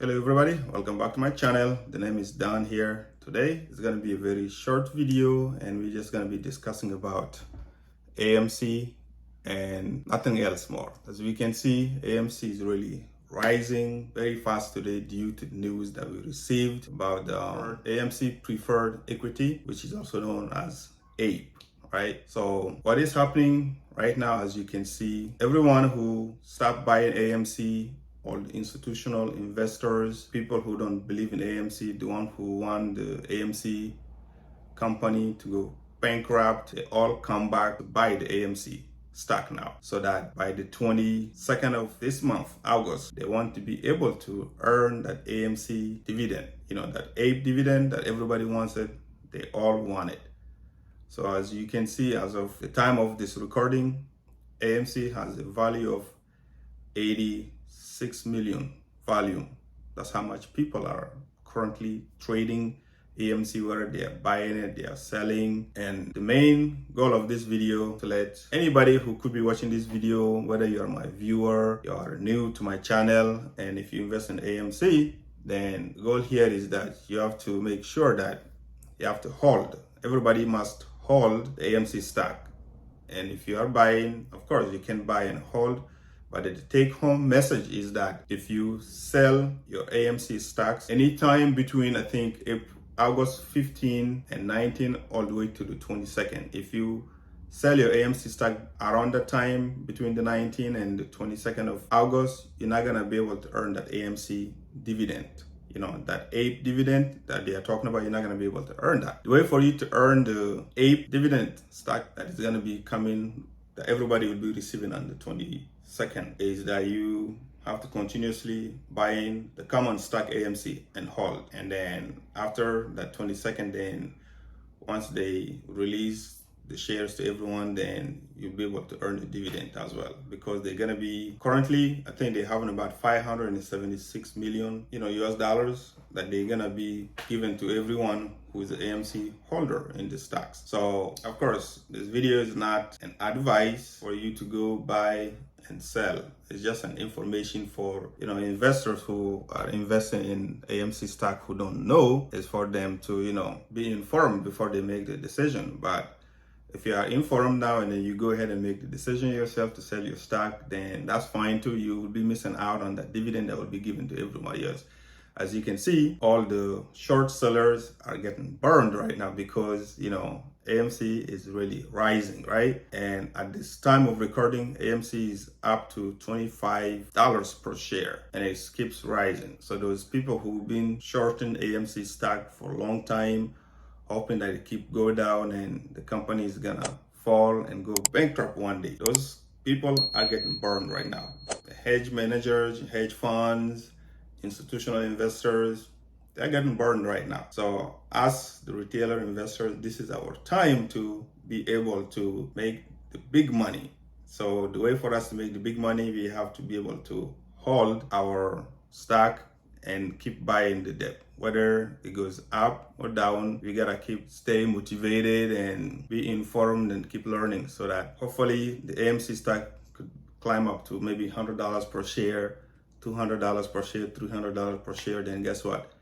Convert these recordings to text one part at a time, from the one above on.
Hello everybody, welcome back to my channel. The name is Dan here. Today is going to be a very short video and we're just going to be discussing about AMC and nothing else more. As we can see, AMC is really rising very fast today due to the news that we received about the AMC preferred equity, which is also known as Ape. Right? So what is happening right now, as you can see, everyone who stopped buying AMC, all the institutional investors, people who don't believe in AMC, the one who want the AMC company to go bankrupt, they all come back to buy the AMC stock now, so that by the 22nd of this month, August, they want to be able to earn that AMC dividend, that Ape dividend that everybody wants it, they all want it. So as you can see, as of the time of this recording, AMC has a value of 86 million volume. That's how much people are currently trading AMC, whether they are buying it, they are selling. And the main goal of this video to let anybody who could be watching this video, whether you are my viewer, you are new to my channel, and if you invest in AMC, then the goal here is that you have to make sure that you have to hold. Everybody must hold the AMC stock. And if you are buying, of course, you can buy and hold. But the take-home message is that if you sell your AMC stocks anytime between, I think, August 15 and 19 all the way to the 22nd, if you sell your AMC stock around that time between the 19th and the 22nd of August, you're not going to be able to earn that AMC dividend. That Ape dividend that they are talking about, you're not going to be able to earn that. The way for you to earn the Ape dividend stock that is going to be coming, that everybody will be receiving on the 22nd, is that you have to continuously buy in the common stock AMC and hold. And then after that 22nd, then once they release the shares to everyone, then you'll be able to earn the dividend as well, because they're gonna be currently, I think they're having about 576 million, US dollars that they're gonna be given to everyone who is an AMC holder in the stocks. So of course, this video is not an advice for you to go buy and sell. It's just an information for investors who are investing in AMC stock who don't know. It's for them to be informed before they make the decision. But if you are informed now and then you go ahead and make the decision yourself to sell your stock, then that's fine too. You will be missing out on that dividend that will be given to everybody else. As you can see, all the short sellers are getting burned right now because, AMC is really rising, right? And at this time of recording, AMC is up to $25 per share and it keeps rising. So those people who've been shorting AMC stock for a long time, hoping that it keep go down and the company is gonna fall and go bankrupt one day, those people are getting burned right now. The hedge managers, hedge funds, institutional investors, they're getting burned right now. So as the retailer investors, this is our time to be able to make the big money. So the way for us to make the big money, we have to be able to hold our stock and keep buying the dip. Whether it goes up or down, we gotta stay motivated and be informed and keep learning, so that hopefully the AMC stock could climb up to maybe $100 per share, $200 per share, $300 per share. Then guess what?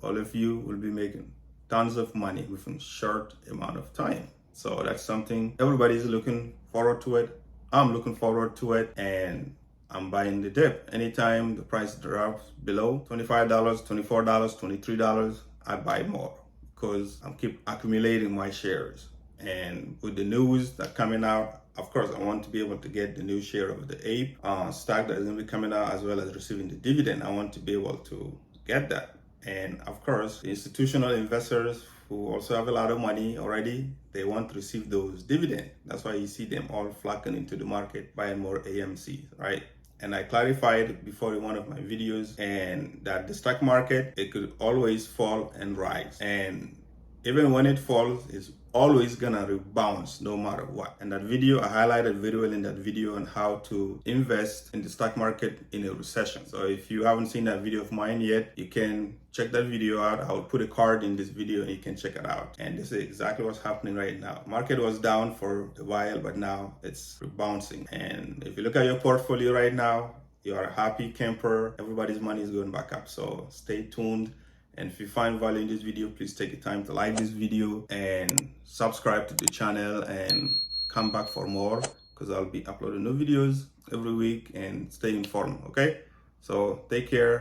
All of you will be making tons of money within a short amount of time. So that's something everybody's looking forward to it. I'm looking forward to it, and I'm buying the dip. Anytime the price drops below $25, $24, $23, I buy more because I'm keep accumulating my shares. And with the news that's coming out, of course, I want to be able to get the new share of the Ape stock that is going to be coming out, as well as receiving the dividend. I want to be able to get that. And of course, the institutional investors who also have a lot of money already, they want to receive those dividends. That's why you see them all flocking into the market, buying more AMC, right? And I clarified before in one of my videos, and that the stock market, it could always fall and rise. And even when it falls, it's always gonna rebound no matter what. And that video, I highlighted very well in that video on how to invest in the stock market in a recession. So if you haven't seen that video of mine yet, you can check that video out. I'll put a card in this video and you can check it out. And this is exactly what's happening right now. Market was down for a while, but now it's rebouncing. And if you look at your portfolio right now, you are a happy camper. Everybody's money is going back up. So stay tuned. And if you find value in this video, please take the time to like this video and subscribe to the channel and come back for more, because I'll be uploading new videos every week, and stay informed. Okay, so take care.